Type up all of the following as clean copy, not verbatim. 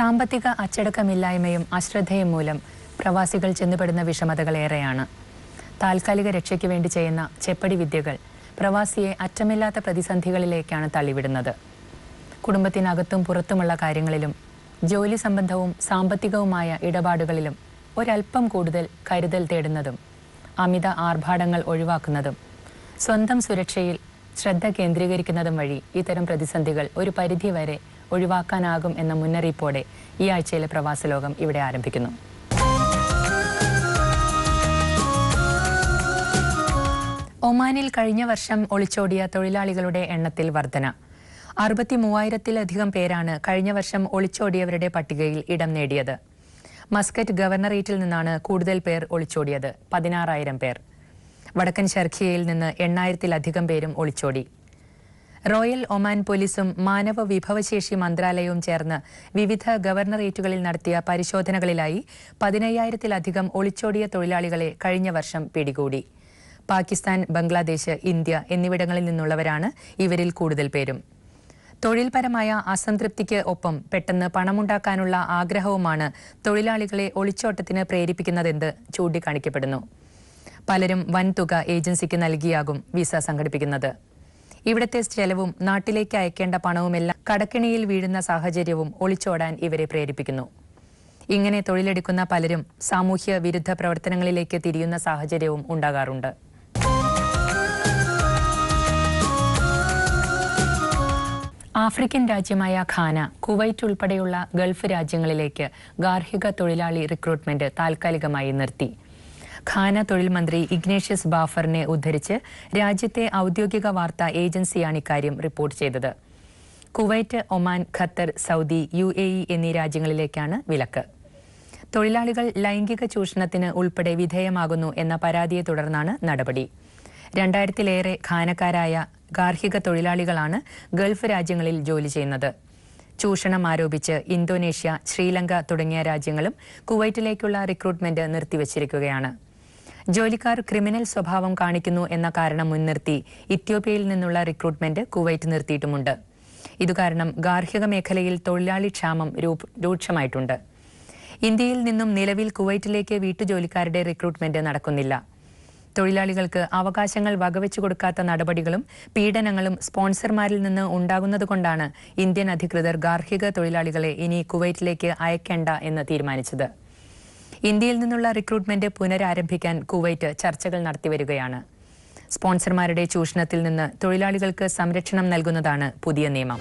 സാമ്പത്തിക അച്ചടക്കമില്ലായ്മയും അശ്രദ്ധയും മൂലം പ്രവാസികൾ ചെന്നുപെടുന്ന വിഷമതകളേറെയാണ്. താൽക്കാലിക രക്ഷയ്ക്ക് വേണ്ടി ചെയ്യുന്ന ചെപ്പടി വിദ്യകൾ പ്രവാസിയെ അറ്റമില്ലാത്ത പ്രതിസന്ധികളിലേക്കാണ് തള്ളിവിടുന്നത്. കുടുംബത്തിനകത്തും പുറത്തുമുള്ള കാര്യങ്ങളിലും ജോലി സംബന്ധവും സാമ്പത്തികവുമായ ഇടപാടുകളിലും ഒരൽപ്പം കൂടുതൽ കരുതൽ തേടുന്നതും അമിത ആർഭാടങ്ങൾ ഒഴിവാക്കുന്നതും സ്വന്തം സുരക്ഷയിൽ ശ്രദ്ധ കേന്ദ്രീകരിക്കുന്നതും വഴി ഇത്തരം പ്രതിസന്ധികൾ ഒരു പരിധിവരെ ഒഴിവാക്കാനാകും എന്ന മുന്നറിയിപ്പോടെ ഈ ആഴ്ചയിലെ പ്രവാസലോകം ഇവിടെ ആരംഭിക്കുന്നു. ഒമാനിൽ കഴിഞ്ഞ വർഷം ഒളിച്ചോടിയ തൊഴിലാളികളുടെ എണ്ണത്തിൽ വർധന. 63,000-ത്തിലധികം പേരാണ് കഴിഞ്ഞ വർഷം ഒളിച്ചോടിയവരുടെ പട്ടികയിൽ ഇടം നേടിയത്. മസ്കറ്റ് ഗവർണറേറ്റിൽ നിന്നാണ് കൂടുതൽ പേർ ഒളിച്ചോടിയത്, 16,000 പേർ. വടക്കൻ ഷർഖിയയിൽ നിന്ന് 8,000-ത്തിലധികം പേരും ഒളിച്ചോടി. റോയൽ ഒമാൻ പോലീസും മാനവ വിഭവശേഷി മന്ത്രാലയവും ചേർന്ന് വിവിധ ഗവർണറേറ്റുകളിൽ നടത്തിയ പരിശോധനകളിലായി 15,000-ത്തിലധികം ഒളിച്ചോടിയ തൊഴിലാളികളെ കഴിഞ്ഞ വർഷം പിടികൂടി. പാകിസ്ഥാൻ, ബംഗ്ലാദേശ്, ഇന്ത്യ എന്നിവിടങ്ങളിൽ നിന്നുള്ളവരാണ് ഇവരിൽ കൂടുതൽ പേരും. തൊഴിൽപരമായ അസംതൃപ്തിക്ക് ഒപ്പം പെട്ടെന്ന് പണമുണ്ടാക്കാനുള്ള ആഗ്രഹവുമാണ് തൊഴിലാളികളെ ഒളിച്ചോട്ടത്തിന് പ്രേരിപ്പിക്കുന്നതെന്ന് ചൂണ്ടിക്കാണിക്കപ്പെടുന്നു. പലരും വൻതുക ഏജൻസിക്ക് നൽകിയാകും വിസ സംഘടിപ്പിക്കുന്നത്. ഇവിടത്തെ ചെലവും നാട്ടിലേക്ക് അയക്കേണ്ട പണവുമെല്ലാം കടക്കിണിയിൽ വീഴുന്ന സാഹചര്യവും ഒളിച്ചോടാൻ ഇവരെ പ്രേരിപ്പിക്കുന്നു. ഇങ്ങനെ തൊഴിലെടുക്കുന്ന പലരും സാമൂഹ്യ വിരുദ്ധ പ്രവർത്തനങ്ങളിലേക്ക് തിരിയുന്ന സാഹചര്യവും ഉണ്ടാകാറുണ്ട്. ആഫ്രിക്കൻ രാജ്യമായ ഘാന, കുവൈറ്റ് ഉൾപ്പെടെയുള്ള ഗൾഫ് രാജ്യങ്ങളിലേക്ക് ഗാർഹിക തൊഴിലാളി റിക്രൂട്ട്മെന്റ് താൽക്കാലികമായി നിർത്തി. ഘാന തൊഴിൽ മന്ത്രി ഇഗ്നേഷ്യസ് ബാഫറിനെ ഉദ്ധരിച്ച് രാജ്യത്തെ ഔദ്യോഗിക വാർത്താ ഏജൻസിയാണ് ഇക്കാര്യം റിപ്പോർട്ട് ചെയ്തത്. Kuwait, Oman, Qatar, Saudi, UAE എന്നീ രാജ്യങ്ങളിലേക്കാണ് വിലക്ക്. തൊഴിലാളികൾ ലൈംഗിക ചൂഷണത്തിന് ഉൾപ്പെടെ വിധേയമാകുന്നു എന്ന പരാതിയെ തുടർന്നാണ് നടപടി. 2,000-ലേറെ ഘാനക്കാരായ ഗാർഹിക തൊഴിലാളികളാണ് ഗൾഫ് രാജ്യങ്ങളിൽ ജോലി ചെയ്യുന്നത്. ചൂഷണം ആരോപിച്ച് ഇന്തോനേഷ്യ, ശ്രീലങ്ക തുടങ്ങിയ രാജ്യങ്ങളും കുവൈറ്റിലേക്കുള്ള റിക്രൂട്ട്മെന്റ് നിർത്തിവച്ചിരിക്കുകയാണ്. ജോലിക്കാർ ക്രിമിനൽ സ്വഭാവം കാണിക്കുന്നു എന്ന കാരണം മുൻനിർത്തി ഇത്യോപ്യയിൽ നിന്നുള്ള റിക്രൂട്ട്മെന്റ് കുവൈറ്റ് നിർത്തിയിട്ടുമുണ്ട്. ഇതുകാരണം ഗാർഹിക മേഖലയിൽ തൊഴിലാളി ക്ഷാമം രൂക്ഷമായിട്ടുണ്ട്. ഇന്ത്യയിൽ നിന്നും നിലവിൽ കുവൈറ്റിലേക്ക് വീട്ടുജോലിക്കാരുടെ റിക്രൂട്ട്മെന്റ് നടക്കുന്നില്ല. തൊഴിലാളികൾക്ക് അവകാശങ്ങൾ വകവെച്ചു കൊടുക്കാത്ത നടപടികളും പീഡനങ്ങളും സ്പോൺസർമാരിൽ നിന്ന് ഉണ്ടാകുന്നതുകൊണ്ടാണ് ഇന്ത്യൻ അധികൃതർ ഗാർഹിക തൊഴിലാളികളെ ഇനി കുവൈറ്റിലേക്ക് അയക്കേണ്ട എന്ന് തീരുമാനിച്ചത്. ഇന്ത്യയിൽ നിന്നുള്ള റിക്രൂട്ട്മെന്റ് പുനരാരംഭിക്കാൻ കുവൈറ്റ് ചർച്ചകൾ നടത്തിവരികയാണ്. സ്പോൺസർമാരുടെ ചൂഷണത്തിൽ നിന്ന് തൊഴിലാളികൾക്ക് സംരക്ഷണം നൽകുന്നതാണ് പുതിയ നിയമം.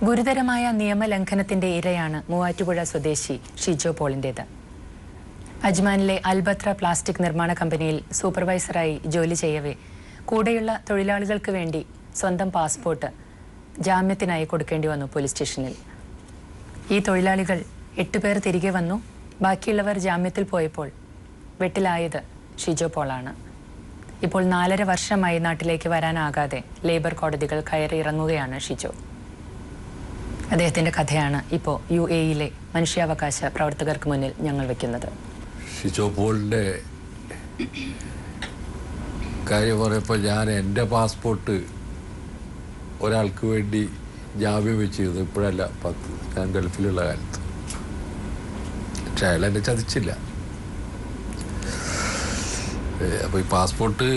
ഗുരുതരമായ നിയമലംഘനത്തിന്റെ ഇരയാണ് മൂവാറ്റുപുഴ സ്വദേശി ഷിജോ പോളിന്റേത്. അജ്മാനിലെ അൽബത്ര പ്ലാസ്റ്റിക് നിർമ്മാണ കമ്പനിയിൽ സൂപ്പർവൈസറായി ജോലി ചെയ്യവേ കൂടെയുള്ള തൊഴിലാളികൾക്ക് വേണ്ടി സ്വന്തം പാസ്പോർട്ട് ജാമ്യത്തിനായി കൊടുക്കേണ്ടി വന്നു പോലീസ് സ്റ്റേഷനിൽ. ഈ തൊഴിലാളികൾ 8 പേർ തിരികെ വന്നു. ബാക്കിയുള്ളവർ ജാമ്യത്തിൽ പോയപ്പോൾ വെട്ടിലായത് ഷിജോ പോളാണ്. ഇപ്പോൾ 4.5 വർഷമായി നാട്ടിലേക്ക് വരാനാകാതെ ലേബർ കോടതികൾ കയറിയിറങ്ങുകയാണ് ഷിജോ. അദ്ദേഹത്തിന്റെ കഥയാണ് ഇപ്പോൾ UAE-യിലെ മനുഷ്യാവകാശ പ്രവർത്തകർക്ക് മുന്നിൽ ഞങ്ങൾ വെക്കുന്നത്. ഷിജോ പോളിന്റെ കാര്യം പറയുമ്പോൾ ഞാൻ എൻ്റെ പാസ്പോർട്ട് ഒരാൾക്ക് വേണ്ടി ജാമ്യം വെച്ചിരുന്നു. ഇപ്പോഴല്ല, ഞാൻ ഗൾഫിലുള്ള കാലത്ത്. പക്ഷെ അയാൾ എന്നെ ചതിച്ചില്ല. അപ്പോൾ ഈ പാസ്പോർട്ട്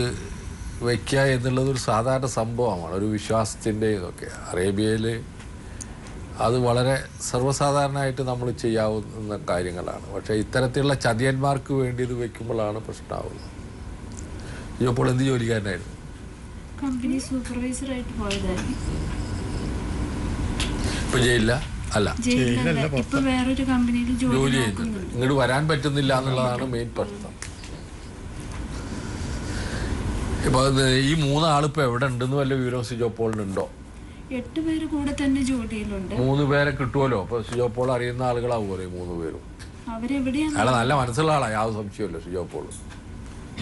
വയ്ക്കുക എന്നുള്ളതൊരു സാധാരണ സംഭവമാണ്, ഒരു വിശ്വാസത്തിൻ്റെ ഇതൊക്കെ. അറേബ്യയിൽ അത് വളരെ സർവ്വസാധാരണമായിട്ട് നമ്മൾ ചെയ്യാവുന്ന കാര്യങ്ങളാണ്. പക്ഷേ ഇത്തരത്തിലുള്ള ചതിയന്മാർക്ക് വേണ്ടി ഇത് വെക്കുമ്പോഴാണ് പ്രശ്നമാവുന്നത്. ഇപ്പോൾ എന്ത് ജോലിക്കാരനായിരുന്നു? കമ്പനി സൂപ്പർവൈസറായിട്ട് പോയതായിരുന്നു. ഇപ്പൊ ജയിലില്ല? അല്ല, ഇപ്പൊ വേറൊരു കമ്പനിയിൽ ജോലി ചെയ്യുന്നുണ്ട്. ഇങ്ങോട്ട് വരാൻ പറ്റുന്നില്ല എന്നുള്ളതാണ് മെയിൻ പ്രശ്നം. ഇപ്പൊ ഈ 3 ആളിപ്പോ എവിടെ ഉണ്ടെന്ന് വല്ല വിവരം ഷിജോ പോളിനുണ്ടോ? 8 പേര് കൂടെ തന്നെ ജോലിയിലുണ്ട്. 3 പേരെ കിട്ടുമല്ലോ. അപ്പൊ ഷിജോ പോൾ അറിയുന്ന ആളുകളാവുമല്ലോ 3 പേരും. അയാളെ നല്ല മനസ്സുള്ള ആളാണ്, യാതൊരു സംശയമല്ലോ ഷിജോ പോൾ.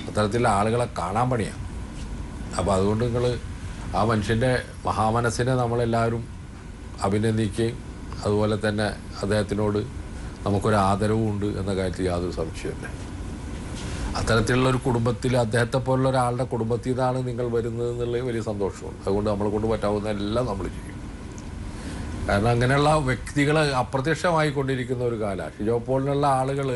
അത്തരത്തിലുള്ള ആളുകളെ കാണാൻ പണിയാണ്. അപ്പോൾ അതുകൊണ്ട് നിങ്ങൾ ആ മനുഷ്യൻ്റെ മഹാമനസ്സിനെ നമ്മളെല്ലാവരും അഭിനന്ദിക്കുകയും അതുപോലെ തന്നെ അദ്ദേഹത്തിനോട് നമുക്കൊരു ആദരവും ഉണ്ട് എന്ന കാര്യത്തിൽ യാതൊരു സംശയമില്ല. അത്തരത്തിലുള്ള ഒരു കുടുംബത്തിൽ, അദ്ദേഹത്തെ പോലുള്ള ഒരാളുടെ കുടുംബത്തിൽ നിന്നാണ് നിങ്ങൾ വരുന്നത് എന്നുള്ള വലിയ സന്തോഷമുണ്ട്. അതുകൊണ്ട് നമ്മളെ കൊണ്ട് പറ്റാവുന്ന എല്ലാം നമ്മൾ ചെയ്യും. കാരണം അങ്ങനെയുള്ള വ്യക്തികൾ അപ്രത്യക്ഷമായി കൊണ്ടിരിക്കുന്ന ഒരു കാലമാണ്. ഷിജോ പോലുള്ള ആളുകൾ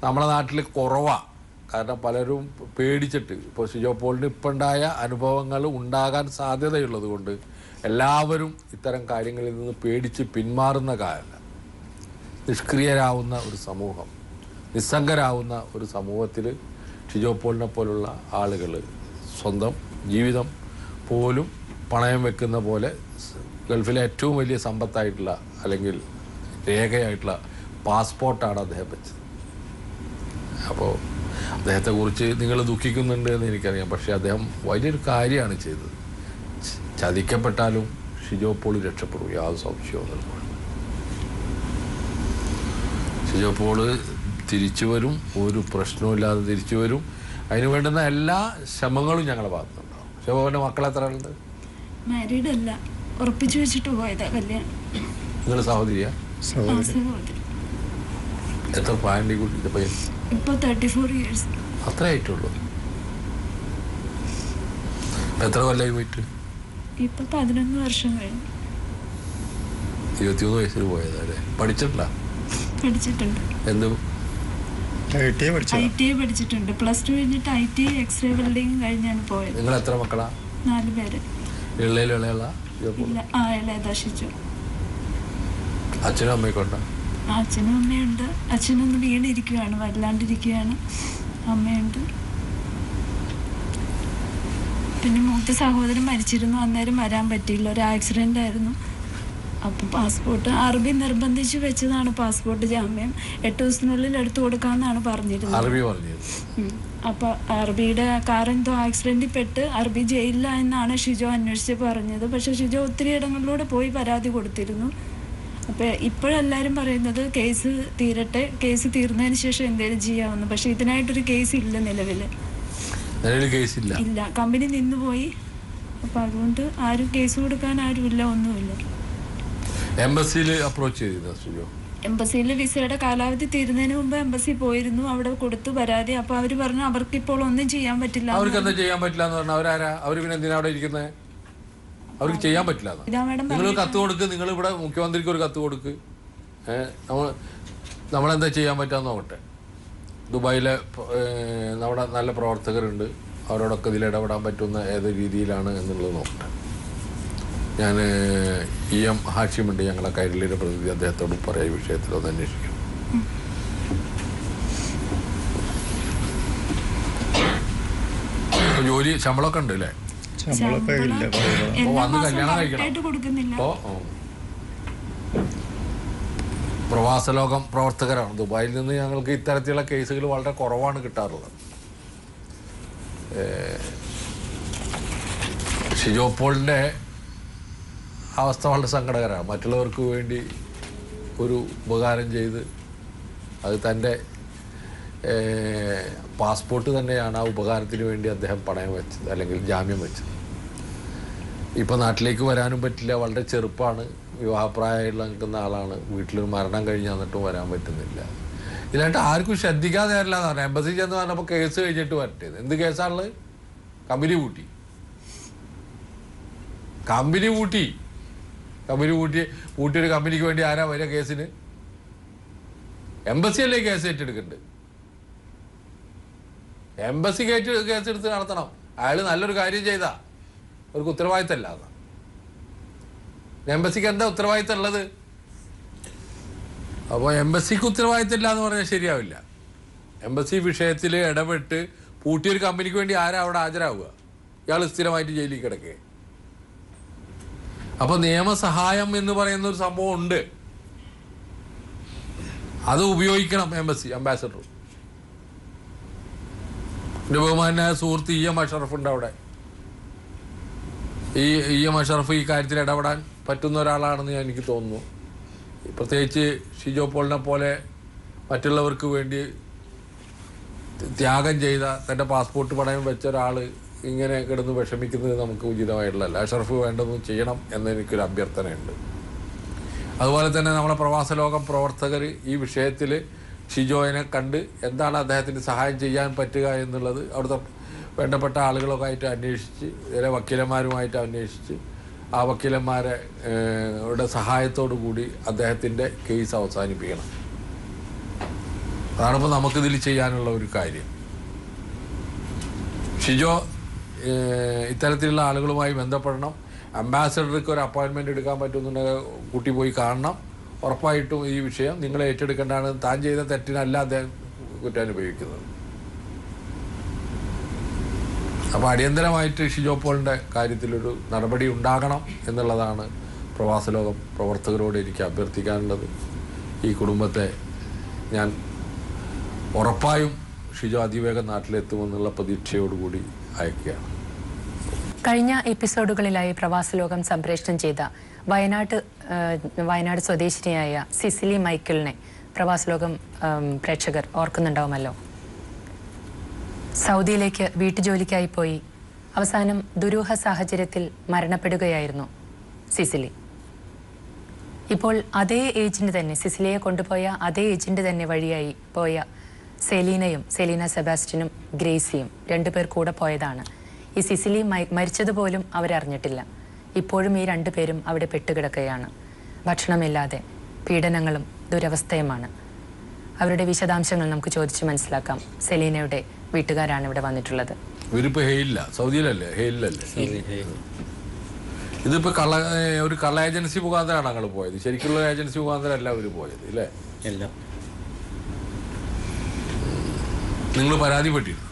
നമ്മുടെ നാട്ടിൽ കുറവാണ്. കാരണം പലരും പേടിച്ചിട്ട്, ഇപ്പോൾ ഷിജോ പോളിന് ഇപ്പം ഉണ്ടായ അനുഭവങ്ങൾ ഉണ്ടാകാൻ സാധ്യതയുള്ളത് കൊണ്ട് എല്ലാവരും ഇത്തരം കാര്യങ്ങളിൽ നിന്ന് പേടിച്ച് പിന്മാറുന്ന കാലം. നിഷ്ക്രിയരാവുന്ന ഒരു സമൂഹം, നിസ്സംഗരാവുന്ന ഒരു സമൂഹത്തിൽ ഷിജോ പോളിനെ പോലുള്ള ആളുകൾ സ്വന്തം ജീവിതം പോലും പണയം വെക്കുന്ന പോലെ ഗൾഫിലെ ഏറ്റവും വലിയ സമ്പത്തായിട്ടുള്ള അല്ലെങ്കിൽ രേഖയായിട്ടുള്ള പാസ്പോർട്ടാണ് അദ്ദേഹം വെച്ചത്. അപ്പോൾ അദ്ദേഹത്തെക്കുറിച്ച് നിങ്ങൾ ദുഃഖിക്കുന്നുണ്ട് എന്ന് എനിക്കറിയാം. പക്ഷേ അദ്ദേഹം വലിയൊരു കാര്യമാണ് ചെയ്തത്. ചതിക്കപ്പെട്ടാലും ഷിജോ പോൾ രക്ഷപ്പെടും, യാതൊരു സംശയവും. ഷിജോ പോള് തിരിച്ചു വരും, ഒരു പ്രശ്നവുമില്ലാതെ തിരിച്ചു വരും. അതിന് വേണ്ടുന്ന എല്ലാ ശ്രമങ്ങളും ഞങ്ങളുടെ ഭാഗത്തുനിന്നുണ്ടാവും. ഷിജോന്റെ മക്കൾ എത്ര ഉണ്ട്? മാരീഡ് അല്ല, ഉറപ്പിച്ചു വെച്ചിട്ട് പോയതാ കല്യാണം. നിങ്ങൾ സഹോദരിയാ? സഹോദരി. എത്ര പ്രായം കുട്ടിയുടെ പയ്യൻ? ഇപ്പൊ 34 years. അത്ര ആയിട്ടുള്ളൂ. എത്ര കൊല്ലമായി പോയിട്ട്? ഇപ്പൊ 11 വർഷം കഴിഞ്ഞു. 23 വയസ്സിൽ പോയതല്ലേ? പഠിച്ചിട്ടില്ല? പഠിച്ചിട്ടുണ്ട്. എന്ത്? ITI പഠിച്ചിട്ടുണ്ട്. +2 കഴിഞ്ഞിട്ട് ITI എക്സ്റേ വെൽഡിങ് കഴിഞ്ഞാണ് പോയത്. നിങ്ങൾ എത്ര മക്കളാ? 4 പേര്. ഇളയിലുള്ള ഇളയതാ ഷിജു. അച്ഛനും അമ്മയൊക്കെ ഉണ്ടോ? അച്ഛനും അമ്മയുണ്ട്. അച്ഛനൊന്ന് വീണിരിക്കുകയാണ്, വല്ലാണ്ടിരിക്കുകയാണ്. അമ്മയുണ്ട്. പിന്നെ മൂത്ത സഹോദരൻ മരിച്ചിരുന്നു, അന്നേരം വരാൻ പറ്റിയില്ല, ഒരു ആക്സിഡന്റ് ആയിരുന്നു. അപ്പം പാസ്പോർട്ട് അറബി നിർബന്ധിച്ച് വെച്ചതാണ്. പാസ്പോർട്ട് ജാമ്യം 8 ദിവസത്തിനുള്ളിൽ എടുത്തു കൊടുക്കാമെന്നാണ് പറഞ്ഞിരുന്നത്. അപ്പോൾ അറബിയുടെ കാർ എന്തോ ആക്സിഡന്റിൽ പെട്ട് അറബി ജയിലില്ല എന്നാണ് ഷിജോ അന്വേഷിച്ച് പറഞ്ഞത്. പക്ഷെ ഷിജോ ഒത്തിരി ഇടങ്ങളിലൂടെ പോയി പരാതി കൊടുത്തിരുന്നു. അപ്പോൾ ഇപ്പോഴെല്ലാവരും പറയുന്നത് കേസ് തീരട്ടെ, കേസ് തീർന്നതിന് ശേഷം എന്തെങ്കിലും ചെയ്യാമെന്ന്. പക്ഷെ ഇതിനായിട്ടൊരു കേസ് ഇല്ല നിലവിൽ. ഇല്ല, കമ്പനി നിന്നുപോയി. അപ്പം അതുകൊണ്ട് ആരും കേസ് കൊടുക്കാൻ ആരുമില്ല, ഒന്നുമില്ല. എംബസിയിൽ അപ്രോച്ച് ചെയ്തിരുന്നു? എംബസിയിൽ വിസയുടെ കാലാവധി തീരുന്നതിന് മുമ്പ് എംബസി പോയിരുന്നു, അവിടെ കൊടുത്തു പരാതി. അപ്പൊ അവര് പറഞ്ഞു അവർക്ക് ഇപ്പോൾ ഒന്നും ചെയ്യാൻ പറ്റില്ല. അവർക്ക് എന്താ ചെയ്യാൻ പറ്റില്ല എന്ന് പറഞ്ഞാൽ അവരാരാ? അവർ പിന്നെ എന്തിനാ അവിടെ ഇരിക്കുന്നത്? അവർക്ക് ചെയ്യാൻ പറ്റില്ല. നിങ്ങൾ കത്ത് കൊടുക്ക്, നിങ്ങൾ ഇവിടെ മുഖ്യമന്ത്രിക്ക് ഒരു കത്ത് കൊടുക്ക്. നമ്മളെന്താ ചെയ്യാൻ പറ്റാന്ന് നോക്കട്ടെ. ദുബായിലെ നമ്മുടെ നല്ല പ്രവർത്തകരുണ്ട്, അവരോടൊക്കെ ഇതിൽ ഇടപെടാൻ പറ്റുന്ന ഏത് രീതിയിലാണ് എന്നുള്ളത് നോക്കട്ടെ. ഞാൻ EM ഹാഷിമുണ്ട്, ഞങ്ങളെ കൈരളിയുടെ പ്രതിനിധി, അദ്ദേഹത്തോട് പറയാം ഈ വിഷയത്തിൽ ഒന്ന് അന്വേഷിക്കും. ജോലി ശമ്പളമൊക്കെ ഉണ്ട് അല്ലേ? വന്ന് കല്യാണം കഴിക്കണം. പ്രവാസ ലോകം പ്രവർത്തകരാണ്. ദുബായിൽ നിന്ന് ഞങ്ങൾക്ക് ഇത്തരത്തിലുള്ള കേസുകൾ വളരെ കുറവാണ് കിട്ടാറുള്ളത്. ഷിജോ പോളിൻ്റെ അവസ്ഥ വളരെ സങ്കടകരമാണ്. മറ്റുള്ളവർക്ക് വേണ്ടി ഒരു ഉപകാരം ചെയ്ത് അത് തൻ്റെ പാസ്പോർട്ട് തന്നെയാണ് ആ ഉപകാരത്തിന് വേണ്ടി അദ്ദേഹം പണയം വെച്ചത് അല്ലെങ്കിൽ ജാമ്യം വെച്ചത്. ഇപ്പോൾ നാട്ടിലേക്ക് വരാനും പറ്റില്ല, വളരെ ചെറുപ്പമാണ്, വിവാഹപ്രായമായിട്ടുള്ള നിൽക്കുന്ന ആളാണ്, വീട്ടിലൊരു മരണം കഴിഞ്ഞ് വന്നിട്ടും വരാൻ പറ്റുന്നില്ല. ഇതിലായിട്ട് ആർക്കും ശ്രദ്ധിക്കാതെ വരില്ല എന്ന് പറഞ്ഞാൽ എംബസി ചെന്ന് പറഞ്ഞപ്പോൾ കേസ് കഴിഞ്ഞിട്ട് വരട്ടേത്. എന്ത് കേസാണുള്ളത്? കമ്പനി പൂട്ടി. പൂട്ടിയൊരു കമ്പനിക്ക് വേണ്ടി ആരാ വരിക കേസിന്? എംബസി അല്ലേ കേസ് ഏറ്റെടുക്കുന്നുണ്ട്. എംബസി കേസെടുത്ത് നടത്തണം. അയാൾ നല്ലൊരു കാര്യം ചെയ്താ അവർക്ക് ഉത്തരവാദിത്തമല്ല. എംബസിക്ക് എന്താ ഉത്തരവാദിത്തം ഉള്ളത്? അപ്പോൾ എംബസിക്ക് ഉത്തരവാദിത്തം ഇല്ല എന്ന് പറഞ്ഞാൽ ശരിയാവില്ല. എംബസി വിഷയത്തിൽ ഇടപെട്ട് പൂട്ടിയൊരു കമ്പനിക്ക് വേണ്ടി ആരാ അവിടെ ഹാജരാവുക? ഇയാൾ സ്ഥിരമായിട്ട് ജയിലിൽ കിടക്കുക. അപ്പോൾ നിയമസഹായം എന്ന് പറയുന്ന ഒരു സംഭവം ഉണ്ട്, അത് ഉപയോഗിക്കണം അംബാസഡർ. എൻ്റെ ബഹുമാനായ സുഹൃത്ത് EM അഷറഫ് ഉണ്ട് അവിടെ. ഈ EM അഷറഫ് ഈ കാര്യത്തിൽ ഇടപെടാൻ പറ്റുന്ന ഒരാളാണെന്ന് എനിക്ക് തോന്നുന്നു. പ്രത്യേകിച്ച് ഷിജോ പോളിനെ പോലെ മറ്റുള്ളവർക്ക് വേണ്ടി ത്യാഗം ചെയ്ത, തൻ്റെ പാസ്പോർട്ട് പണയം വെച്ച ഒരാൾ ഇങ്ങനെ കിടന്ന് വിഷമിക്കുന്നത് നമുക്ക് ഉചിതമായിട്ടുള്ളതല്ല. അഷറഫ് വേണ്ടതും ചെയ്യണം എന്നെനിക്കൊരു അഭ്യർത്ഥനയുണ്ട്. അതുപോലെ തന്നെ നമ്മളെ പ്രവാസ ലോകം പ്രവർത്തകർ ഈ വിഷയത്തിൽ ഷിജോയെ കണ്ട് എന്താണ് അദ്ദേഹത്തിന് സഹായം ചെയ്യാൻ പറ്റുക എന്നുള്ളത് അവിടുത്തെ വേണ്ടപ്പെട്ട ആളുകളൊക്കെ ആയിട്ട് അന്വേഷിച്ച് വേറെ വക്കീലന്മാരുമായിട്ട് അന്വേഷിച്ച് ആ വക്കീലന്മാരുടെ സഹായത്തോടു കൂടി അദ്ദേഹത്തിൻ്റെ കേസ് അവസാനിപ്പിക്കണം. അതാണിപ്പോൾ നമുക്കിതിൽ ചെയ്യാനുള്ള ഒരു കാര്യം. ഷിജോ ഇത്തരത്തിലുള്ള ആളുകളുമായി ബന്ധപ്പെടണം. അംബാസഡർക്ക് ഒരു അപ്പോയിൻമെൻ്റ് എടുക്കാൻ പറ്റുന്നുണ്ടെങ്കിൽ കുട്ടി പോയി കാണണം. ഉറപ്പായിട്ടും ഈ വിഷയം നിങ്ങൾ ഏറ്റെടുക്കേണ്ടതാണ്. താൻ ചെയ്ത തെറ്റിനല്ല അദ്ദേഹം കുറ്റാനുഭവിക്കുന്നത്. അപ്പോൾ അടിയന്തരമായിട്ട് ഷിജോ പോളിൻ്റെ കാര്യത്തിലൊരു നടപടി ഉണ്ടാകണം എന്നുള്ളതാണ് പ്രവാസ ലോക പ്രവർത്തകരോട് എനിക്ക് അഭ്യർത്ഥിക്കാനുള്ളത്. ഈ കുടുംബത്തെ ഞാൻ ഉറപ്പായും ഷിജോ അതിവേഗം നാട്ടിലെത്തുമെന്നുള്ള പ്രതീക്ഷയോടുകൂടി അയക്കുകയാണ്. കഴിഞ്ഞ എപ്പിസോഡുകളിലായി പ്രവാസ ലോകം സംപ്രേഷണം ചെയ്ത വയനാട് സ്വദേശിനിയായ സിസിലി മൈക്കിളിനെ പ്രവാസ ലോകം പ്രേക്ഷകർ ഓർക്കുന്നുണ്ടാവുമല്ലോ. സൗദിയിലേക്ക് വീട്ടുജോലിക്കായി പോയി അവസാനം ദുരൂഹ സാഹചര്യത്തിൽ മരണപ്പെടുകയായിരുന്നു സിസിലി. ഇപ്പോൾ അതേ ഏജന്റ് തന്നെ, സിസിലിയെ കൊണ്ടുപോയ അതേ ഏജന്റ് തന്നെ വഴിയായി പോയ സെലീന സെബാസ്റ്റ്യനും ഗ്രേസിയും രണ്ടുപേർ കൂടെ പോയതാണ്. ഈ സിസിലി മരിച്ചതുപോലും അവരറിഞ്ഞിട്ടില്ല. ഇപ്പോഴും ഈ രണ്ടുപേരും അവിടെ പെട്ടുകിടക്കുകയാണ്. ഭക്ഷണമില്ലാതെ പീഡനങ്ങളും ദുരവസ്ഥയുമാണ്. അവരുടെ വിശദാംശങ്ങൾ നമുക്ക് ചോദിച്ച് മനസ്സിലാക്കാം. സെലീനയുടെ വീട്ടുകാരാണ് ഇവിടെ വന്നിട്ടുള്ളത്. ഇവരിപ്പോൾ ഹെയിലില്ല, സൗദിയിലല്ലേ? ഹെയിലല്ലേ? ഇതിപ്പോൾ ഒരു കള്ള ഏജൻസി മുഖാന്തരമാണ് ഞങ്ങൾ പോയത്. ശരിക്കുള്ള ഏജൻസി മുഖാന്തരമല്ല അവർ പോയത്, അല്ലേ? അല്ല. നിങ്ങൾ പരാതിപ്പെട്ടിരുന്നു?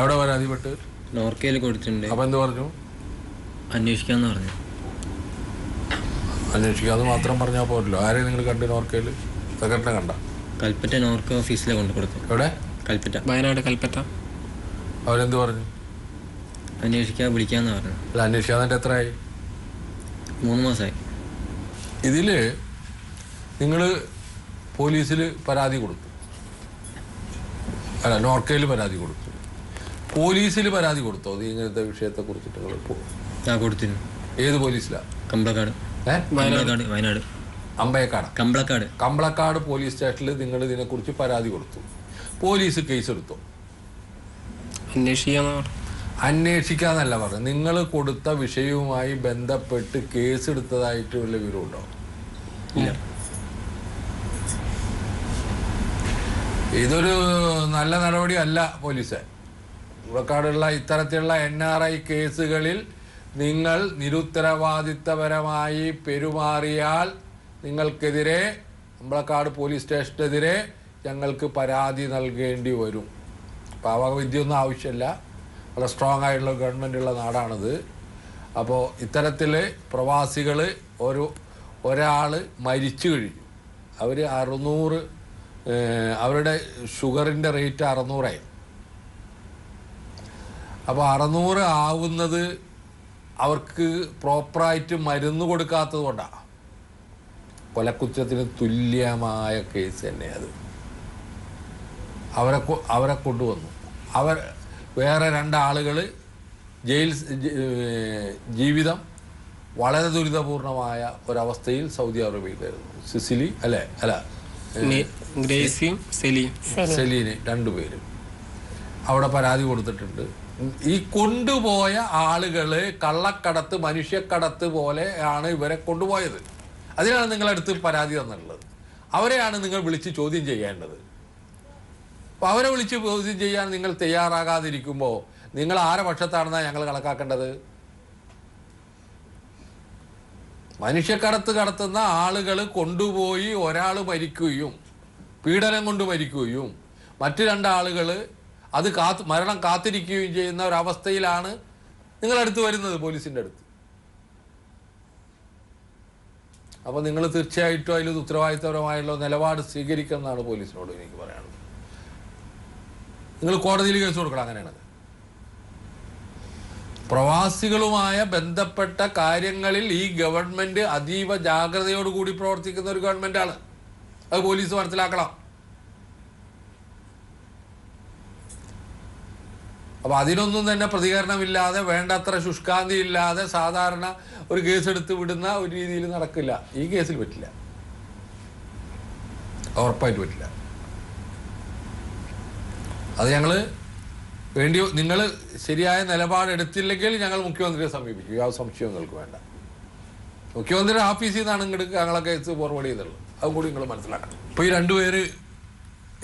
അവിടെ പരാതിപ്പെട്ട് നോർക്കയിൽ കൊടുത്തിട്ടുണ്ട്. അപ്പം എന്ത് പറഞ്ഞു? അന്വേഷിക്കാന്ന് പറഞ്ഞു. അന്വേഷിക്കാതെ മാത്രം പറഞ്ഞാൽ പോരല്ലോ. ആരെയും നിങ്ങൾ കണ്ടു നോർക്കയിൽ? സെക്രട്ടറിനെ കണ്ട? കൽപ്പറ്റ നോർക്ക ഓഫീസിലെ കൊണ്ട് കൊടുത്തു. എവിടെ? കൽപ്പറ്റ, വയനാട് കൽപ്പറ്റ. അവരെന്ത് പറഞ്ഞു? അന്വേഷിക്കാൻ വിളിക്കാന്ന് പറഞ്ഞു. അല്ല, അന്വേഷിക്കാന്നിട്ട് എത്രയായി? 3 മാസമായി. ഇതിൽ നിങ്ങൾ പോലീസിൽ പരാതി കൊടുത്തു, അല്ല നോർക്കയിൽ പരാതി കൊടുത്തു. പോലീസിൽ പരാതി കൊടുത്തോ ഇങ്ങനത്തെ വിഷയത്തെ കുറിച്ചിട്ട്? ആ കൊടുത്തിരുന്നു. ഏത് പോലീസിലാണ്? കമ്പളക്കാട്. വയനാട് കമ്പളക്കാട് പോലീസ് സ്റ്റേഷനിൽ നിങ്ങൾ ഇതിനെക്കുറിച്ച് പരാതി കൊടുത്തു. പോലീസ് കേസ് എടുത്തോ? അന്വേഷിക്കാന്നല്ല പറഞ്ഞു. നിങ്ങൾ കൊടുത്ത വിഷയവുമായി ബന്ധപ്പെട്ട് കേസ് എടുത്തതായിട്ട് വല്ല വിവരമുണ്ടോ? ഇല്ല. ഇതൊരു നല്ല നടപടി അല്ല പോലീസ്. കമ്പളക്കാടുള്ള ഇത്തരത്തിലുള്ള NRI കേസുകളിൽ നിങ്ങൾ നിരുത്തരവാദിത്തപരമായി പെരുമാറിയാൽ നിങ്ങൾക്കെതിരെ, കമ്പളക്കാട് പോലീസ് സ്റ്റേഷനെതിരെ ഞങ്ങൾക്ക് പരാതി നൽകേണ്ടി വരും. പാവകവിദ്യയൊന്നും ആവശ്യമില്ല. വളരെ സ്ട്രോങ് ആയിട്ടുള്ള ഗവൺമെൻറ്റുള്ള നാടാണിത്. അപ്പോൾ ഇത്തരത്തിൽ പ്രവാസികൾ ഒരാൾ മരിച്ചു കഴിഞ്ഞു. അവർ 600, അവരുടെ ഷുഗറിൻ്റെ റേറ്റ് 600ആയി. അപ്പോൾ 600 ആവുന്നത് അവർക്ക് പ്രോപ്പറായിട്ട് മരുന്ന് കൊടുക്കാത്തത് കൊണ്ടാണ്. കൊലക്കുറ്റത്തിന് തുല്യമായ കേസ് തന്നെ അത്. അവരെ കൊണ്ടുവന്നു. വേറെ 2 ആളുകൾ ജീവിതം വളരെ ദുരിതപൂർണമായ ഒരവസ്ഥയിൽ സൗദി അറേബ്യയിലായിരുന്നു. സിസിലി ഗ്രേസിയും സെലീന് 2 പേരും അവിടെ പരാതി കൊടുത്തിട്ടുണ്ട്. ഈ കൊണ്ടുപോയ ആളുകൾ കള്ളക്കടത്ത്, മനുഷ്യക്കടത്ത് പോലെയാണ് ഇവരെ കൊണ്ടുപോയത്. അതിനാണ് നിങ്ങളടുത്ത് പരാതി തന്നിട്ടുള്ളത്. അവരെയാണ് നിങ്ങൾ വിളിച്ച് ചോദ്യം ചെയ്യേണ്ടത്. അപ്പോൾ അവരെ വിളിച്ച് ചോദ്യം ചെയ്യാൻ നിങ്ങൾ തയ്യാറാകാതിരിക്കുമ്പോൾ നിങ്ങൾ ആരെ പക്ഷത്താണെന്നാണ് ഞങ്ങൾ കണക്കാക്കേണ്ടത്? മനുഷ്യക്കടത്ത് നടത്തുന്ന ആളുകൾ കൊണ്ടുപോയി ഒരാൾ മരിക്കുകയും പീഡനം കൊണ്ട് മരിക്കുകയും മറ്റു 2 ആളുകൾ അത് മരണം കാത്തിരിക്കുകയും ചെയ്യുന്ന ഒരവസ്ഥയിലാണ് നിങ്ങളടുത്ത് വരുന്നത്, പോലീസിൻ്റെ അടുത്ത്. അപ്പോൾ നിങ്ങൾ തീർച്ചയായിട്ടും അതിൽ ഉത്തരവാദിത്തപരമായുള്ള നിലപാട് സ്വീകരിക്കുമെന്നാണ് പോലീസിനോട് എനിക്ക് പറയാനുള്ളത്. നിങ്ങൾ കോടതിയിൽ കേസ് കൊടുക്കണം. അങ്ങനെയാണ്. പ്രവാസികളുമായ ബന്ധപ്പെട്ട കാര്യങ്ങളിൽ ഈ ഗവൺമെൻറ് അതീവ ജാഗ്രതയോടുകൂടി പ്രവർത്തിക്കുന്ന ഒരു ഗവൺമെൻറ്റാണ്. അത് പോലീസ് മനസ്സിലാക്കണം. അപ്പോൾ അതിനൊന്നും തന്നെ പ്രതികരണമില്ലാതെ, വേണ്ടത്ര ശുഷ്കാന്തി ഇല്ലാതെ സാധാരണ ഒരു കേസെടുത്ത് വിടുന്ന ഒരു രീതിയിൽ നടക്കില്ല. ഈ കേസിൽ പറ്റില്ല, ഉറപ്പായിട്ട് പറ്റില്ല. അത് ഞങ്ങൾ നിങ്ങൾ ശരിയായ നിലപാടെടുത്തില്ലെങ്കിൽ ഞങ്ങൾ മുഖ്യമന്ത്രിയെ സമീപിക്കും. യാതൊരു സംശയവും നിങ്ങൾക്ക് വേണ്ട. മുഖ്യമന്ത്രിയുടെ ഓഫീസിൽ നിന്നാണ് ഇങ്ങോട്ട് ഞങ്ങളെ കേസ് ഫോർവേഡ് ചെയ്തുള്ളത്. അതും കൂടി നിങ്ങൾ മനസ്സിലാക്കണം. ഇപ്പോൾ ഈ 2 പേര്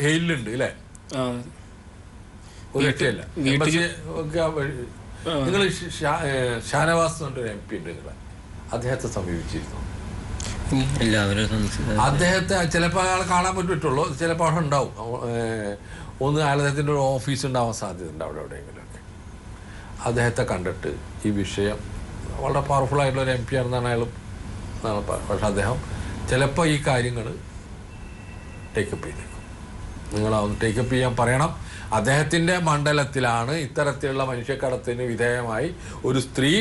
ഹെയിലുണ്ട് അല്ലേ? ഒരു രക്ഷയില്ല. നിങ്ങൾ ഷാനവാസ് എന്നൊരു MP ഉണ്ട്, നിങ്ങൾ അദ്ദേഹത്തെ സമീപിച്ചിരുന്നു? അദ്ദേഹത്തെ ചിലപ്പോൾ അയാൾ കാണാൻ പറ്റുള്ളൂ, ചിലപ്പോൾ അവിടെ ഉണ്ടാവും. ഒന്ന് അദ്ദേഹത്തിൻ്റെ ഒരു ഓഫീസ് ഉണ്ടാവാൻ സാധ്യതയുണ്ട് അവിടെ എവിടെയെങ്കിലുമൊക്കെ. അദ്ദേഹത്തെ കണ്ടിട്ട് ഈ വിഷയം വളരെ പവർഫുൾ ആയിട്ടുള്ള ഒരു MP ആണെന്നാണ് അയാൾ. പക്ഷെ അദ്ദേഹം ചിലപ്പോൾ ഈ കാര്യങ്ങൾ ടേക്കപ്പ് ചെയ്തേക്കും. നിങ്ങളതൊന്ന് ടേക്കപ്പ് ചെയ്യാൻ പറയണം. അദ്ദേഹത്തിൻ്റെ മണ്ഡലത്തിലാണ് ഇത്തരത്തിലുള്ള മനുഷ്യക്കടത്തിന് വിധേയമായി ഒരു സ്ത്രീ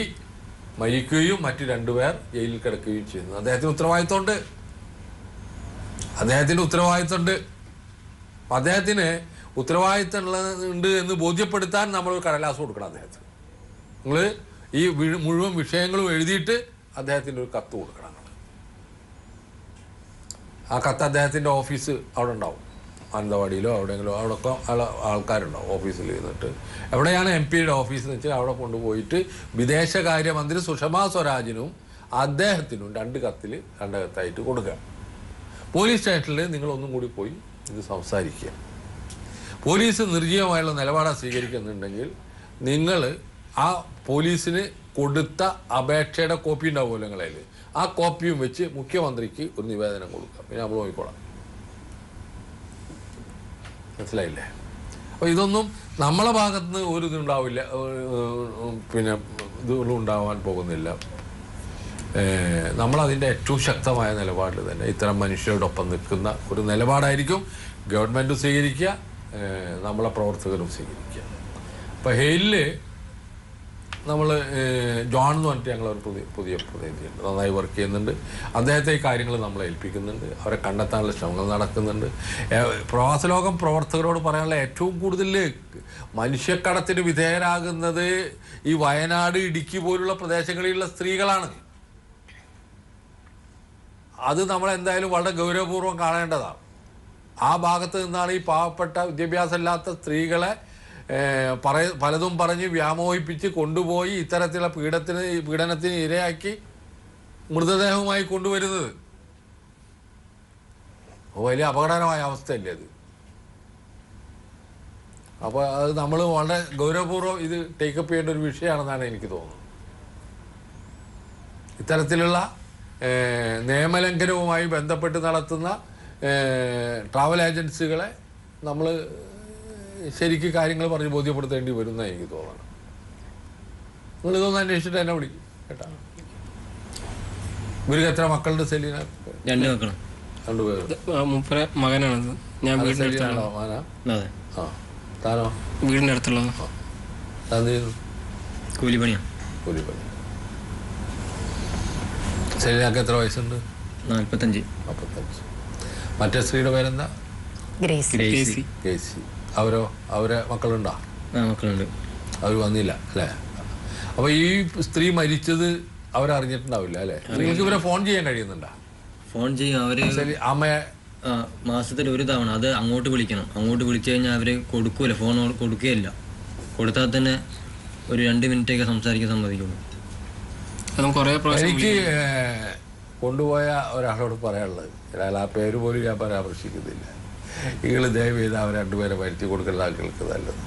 മരിക്കുകയും മറ്റ് 2 പേർ ജയിലിൽ കിടക്കുകയും ചെയ്യുന്നത്. അദ്ദേഹത്തിന് ഉത്തരവാദിത്തമുണ്ട്. അദ്ദേഹത്തിന് ഉത്തരവാദിത്തമുണ്ട് എന്ന് ബോധ്യപ്പെടുത്താൻ നമ്മളൊരു കടലാസ് കൊടുക്കണം അദ്ദേഹത്തിന്. നിങ്ങൾ ഈ മുഴുവൻ വിഷയങ്ങളും എഴുതിയിട്ട് അദ്ദേഹത്തിൻ്റെ ഒരു കത്ത് കൊടുക്കണം. ആ കത്ത് അദ്ദേഹത്തിൻ്റെ ഓഫീസ് അവിടെ ഉണ്ടാവും, മാനന്തവാടിയിലോ എവിടെയെങ്കിലും. അവിടെയൊക്കെ ആൾക്കാരുണ്ടാവും ഓഫീസിൽ ഇരുന്നിട്ട്. എവിടെയാണ് MP-യുടെ ഓഫീസ് എന്ന് വെച്ചാൽ അവിടെ കൊണ്ടുപോയിട്ട് വിദേശകാര്യമന്ത്രി സുഷമാ സ്വരാജിനും അദ്ദേഹത്തിനും 2 കത്തായിട്ട് കൊടുക്കുക. പോലീസ് സ്റ്റേഷനിൽ നിങ്ങളൊന്നും കൂടി പോയി ഇത് സംസാരിക്കുക. പോലീസ് നിർജ്ജീവമായുള്ള നിലപാടാണ് സ്വീകരിക്കുന്നുണ്ടെങ്കിൽ നിങ്ങൾ ആ പോലീസിന് കൊടുത്ത അപേക്ഷയുടെ കോപ്പി ഉണ്ടാവുമല്ലോ നിങ്ങളതിൽ, ആ കോപ്പിയും വെച്ച് മുഖ്യമന്ത്രിക്ക് ഒരു നിവേദനം കൊടുക്കുക. പിന്നെ നമ്മൾ നോക്കിക്കോളാം. മനസ്സിലായില്ലേ? അപ്പോൾ ഇതൊന്നും നമ്മളെ ഭാഗത്തുനിന്ന് ഒരു ഇതുണ്ടാവില്ല, പിന്നെ ഇതൊന്നും ഉണ്ടാവാൻ പോകുന്നില്ല. നമ്മളതിൻ്റെ ഏറ്റവും ശക്തമായ നിലപാടിൽ തന്നെ ഇത്തരം മനുഷ്യരോടൊപ്പം നിൽക്കുന്ന ഒരു നിലപാടായിരിക്കും ഗവൺമെൻറ്റും സ്വീകരിക്കുക, നമ്മളെ പ്രവർത്തകരും സ്വീകരിക്കുക. അപ്പോൾ ഹെയിലിൽ നമ്മൾ ജോൺ എന്ന് പറഞ്ഞിട്ട് ഞങ്ങളൊരു പുതിയ പ്രതിനിധിയുണ്ട്, നന്നായി വർക്ക് ചെയ്യുന്നുണ്ട്. അദ്ദേഹത്തെ ഈ കാര്യങ്ങൾ നമ്മളെ ഏൽപ്പിക്കുന്നുണ്ട്. അവരെ കണ്ടെത്താനുള്ള ശ്രമങ്ങൾ നടക്കുന്നുണ്ട്. പ്രവാസലോകം പ്രവർത്തകരോട് പറയാനുള്ള ഏറ്റവും കൂടുതൽ മനുഷ്യക്കടത്തിന് വിധേയരാകുന്നത് ഈ വയനാട്, ഇടുക്കി പോലുള്ള പ്രദേശങ്ങളിലുള്ള സ്ത്രീകളാണ്. അത് നമ്മളെന്തായാലും വളരെ ഗൗരവപൂർവ്വം കാണേണ്ടതാണ്. ആ ഭാഗത്ത് നിന്നാണ് ഈ പാവപ്പെട്ട വിദ്യാഭ്യാസമില്ലാത്ത സ്ത്രീകളെ പലതും പറഞ്ഞ് വ്യാമോഹിപ്പിച്ച് കൊണ്ടുപോയി ഇത്തരത്തിലുള്ള പീഡനത്തിന് ഇരയാക്കി മൃതദേഹവുമായി കൊണ്ടുവരുന്നത്. വലിയ അപകടകരമായ അവസ്ഥയല്ലേ അത്? അപ്പോൾ അത് നമ്മൾ വളരെ ഗൗരവപൂർവ്വം ഇത് ടേക്കപ്പ് ചെയ്യേണ്ട ഒരു വിഷയമാണെന്നാണ് എനിക്ക് തോന്നുന്നത്. ഇത്തരത്തിലുള്ള നിയമലംഘനവുമായി ബന്ധപ്പെട്ട് നടത്തുന്ന ട്രാവൽ ഏജൻസികളെ നമ്മൾ ശരിക്കും കാര്യങ്ങൾ പറഞ്ഞ് ബോധ്യപ്പെടുത്തേണ്ടി വരുമെന്നാണ് എനിക്ക് തോന്നണം. നിങ്ങളിതൊന്ന് അന്വേഷിച്ചിട്ട് എന്നെ വിളിക്കും കേട്ടോ. ഇവർക്ക് എത്ര മക്കളുടെ? സെലീന 2 മക്കൾ. 2 പേര്. മകനാണത്. ഞാൻ വീടിനടുത്താണോ? ആ, താനോ? വീടിൻ്റെ അടുത്തുള്ളത്. കൂലിപ്പണിയാണ്. കൂലിപ്പണി. സെലീനക്ക് എത്ര വയസ്സുണ്ട്? 45. മറ്റേ സ്ത്രീയുടെ പേരെന്താ? ഗ്രേസി. അവരെ മക്കളുണ്ടോ? മക്കളുണ്ട്. അവർ വന്നില്ല അല്ലേ? അപ്പോൾ ഈ സ്ത്രീ മരിച്ചത് അവരറിഞ്ഞിട്ടുണ്ടാവില്ല അല്ലേ? നിങ്ങൾക്ക് ഇവരെ ഫോൺ ചെയ്യാൻ കഴിയുന്നുണ്ടോ? ഫോൺ ചെയ്യും അവര്. അമ്മയെ മാസത്തിൽ 1 തവണ അത് അങ്ങോട്ട് വിളിക്കണം. അങ്ങോട്ട് വിളിച്ചു കഴിഞ്ഞാൽ അവർ കൊടുക്കൂല, ഫോൺ കൊടുക്കുകയില്ല. കൊടുത്താൽ തന്നെ ഒരു 2 മിനിറ്റൊക്കെ സംസാരിക്കാൻ സമ്മതിക്കുള്ളൂ. എനിക്ക് കൊണ്ടുപോയ ഒരാളോട് പറയാനുള്ളത്, അയാൾ ആ പേര് പോലും ഞാൻ പരാമർശിക്കുന്നില്ല, നിങ്ങൾ ദയവ് ചെയ്ത് അവർ 2 പേരെ വരുത്തി കൊടുക്കുന്ന ആളുകൾക്ക് നല്ലത്.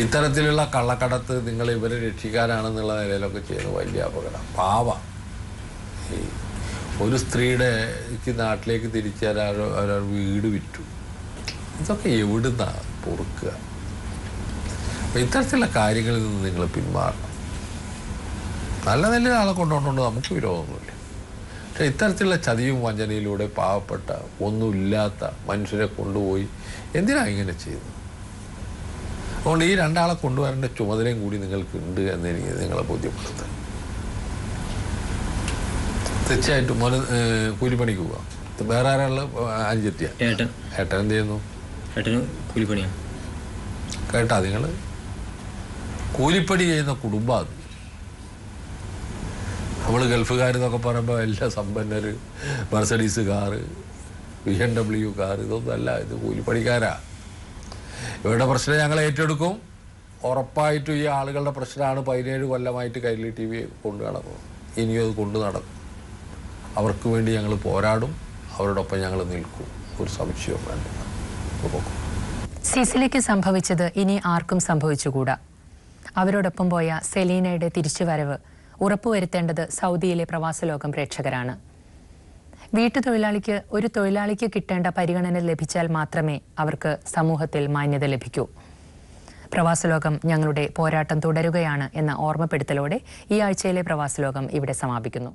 ഇത്തരത്തിലുള്ള കള്ളക്കടത്ത് നിങ്ങൾ ഇവരെ രക്ഷിക്കാനാണെന്നുള്ള നിലയിലൊക്കെ ചെയ്യുന്ന വലിയ അപകടം. പാവ ഒരു സ്ത്രീയുടെ നാട്ടിലേക്ക് തിരിച്ചു ഒരാൾ വീട് വിറ്റു. ഇതൊക്കെ എവിടുന്നാണ് പൊറുക്കുക? അപ്പം ഇത്തരത്തിലുള്ള കാര്യങ്ങളിൽ നിന്ന് നിങ്ങൾ പിന്മാറണം. നല്ല നല്ല ആളെ കൊണ്ടുകൊണ്ട് നമുക്ക് വിരോധമൊന്നുമില്ല. പക്ഷെ ഇത്തരത്തിലുള്ള ചതിയും വഞ്ചനയിലൂടെ പാവപ്പെട്ട ഒന്നുമില്ലാത്ത മനുഷ്യരെ കൊണ്ടുപോയി എന്തിനാണ് ഇങ്ങനെ ചെയ്യുന്നത്? അതുകൊണ്ട് ഈ 2 ആളെ കൊണ്ടുവരേണ്ട ചുമതലയും കൂടി നിങ്ങൾക്കുണ്ട് എന്നെനിക്ക് നിങ്ങളെ ബോധ്യപ്പെടുത്താൻ. തീർച്ചയായിട്ടും മോന് കൂലിപ്പണിക്ക് പോവാം. വേറെ ആരാളുള്ള? അഞ്ചെത്തിയ ഏട്ടൻ എന്ത് ചെയ്യുന്നു? കൂലിപ്പണിയാണ്. കേട്ടാ, നിങ്ങൾ കൂലിപ്പണി ചെയ്യുന്ന കുടുംബം അത്. നമ്മൾ ഗൾഫുകാരെന്നൊക്കെ പറയുമ്പോൾ എല്ലാ സമ്പന്നർ, മെർസഡീസ് കാറ്, BMW കാറ്, ഇതൊന്നും അല്ല. ഇത് കൂലിപ്പണിക്കാരാ. ഇവരുടെ പ്രശ്നം ഞങ്ങൾ ഏറ്റെടുക്കും. ഉറപ്പായിട്ടും ഈ ആളുകളുടെ പ്രശ്നമാണ് 17 കൊല്ലമായിട്ട് കൈരളി TV കൊണ്ടു നടക്കുന്നത്. ഇനിയും അത് കൊണ്ടു നടക്കും. അവർക്ക് വേണ്ടി ഞങ്ങൾ പോരാടും, അവരോടൊപ്പം ഞങ്ങൾ നിൽക്കും, ഒരു സംശയവും വേണ്ട. സിസിലിക്ക് സംഭവിച്ചത് ഇനി ആർക്കും സംഭവിച്ചുകൂടാ. അവരോടൊപ്പം പോയ സെലീനയുടെ തിരിച്ചുവരവ് ഉറപ്പുവരുത്തേണ്ടത് സൗദിയിലെ പ്രവാസലോകം പ്രേക്ഷകരാണ്. വീട്ടുതൊഴിലാളിക്ക് ഒരു തൊഴിലാളിക്ക് കിട്ടേണ്ട പരിഗണന ലഭിച്ചാൽ മാത്രമേ അവർക്ക് സമൂഹത്തിൽ മാന്യത ലഭിക്കൂ. പ്രവാസലോകം ഞങ്ങളുടെ പോരാട്ടം തുടരുകയാണ് എന്ന ഓർമ്മപ്പെടുത്തലോടെ ഈ ആഴ്ചയിലെ പ്രവാസലോകം ഇവിടെ സമാപിക്കുന്നു.